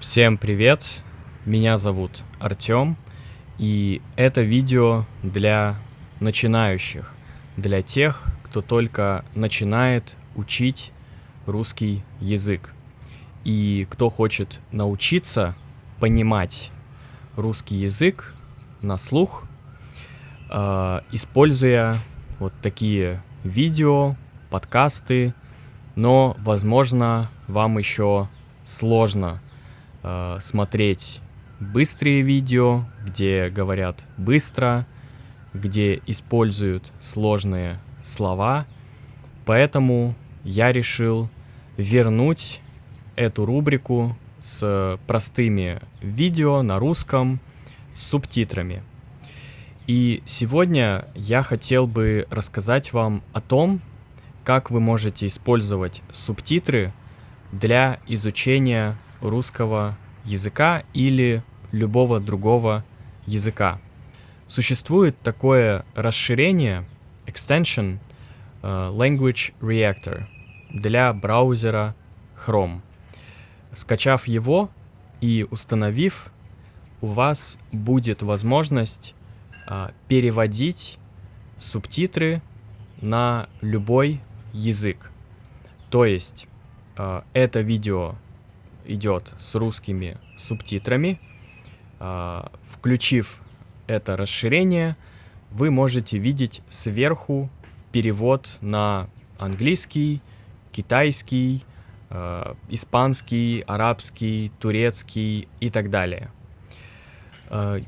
Всем привет! Меня зовут Артём, и это видео для начинающих, для тех, кто только начинает учить русский язык, и кто хочет научиться понимать русский язык на слух, используя вот такие видео, подкасты, но, возможно, вам еще сложно смотреть быстрые видео, где говорят быстро, где используют сложные слова. Поэтому я решил вернуть эту рубрику с простыми видео на русском с субтитрами. И сегодня я хотел бы рассказать вам о том, как вы можете использовать субтитры для изучения русского языка или любого другого языка. Существует такое расширение, extension, Language Reactor для браузера Chrome. Скачав его и установив, у вас будет возможность переводить субтитры на любой язык. То есть это видео идет с русскими субтитрами. Включив это расширение, вы можете видеть сверху перевод на английский, китайский, испанский, арабский, турецкий и так далее.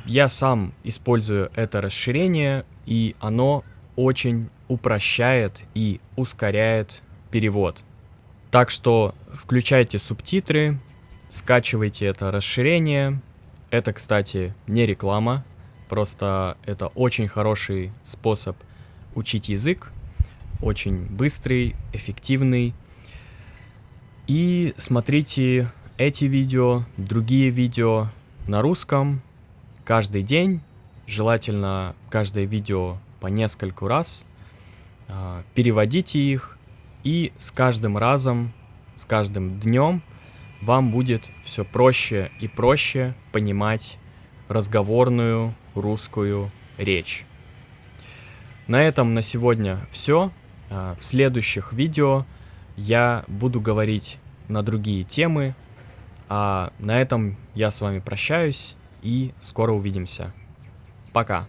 Я сам использую это расширение, и оно очень упрощает и ускоряет перевод. Так что включайте субтитры, скачивайте это расширение. Это, кстати, не реклама, просто это очень хороший способ учить язык, очень быстрый, эффективный. И смотрите эти видео, другие видео на русском каждый день, желательно каждое видео по нескольку раз. Переводите их, и с каждым разом, с каждым днем вам будет все проще и проще понимать разговорную русскую речь. На этом на сегодня все. В следующих видео я буду говорить на другие темы. А на этом я с вами прощаюсь и скоро увидимся. Пока!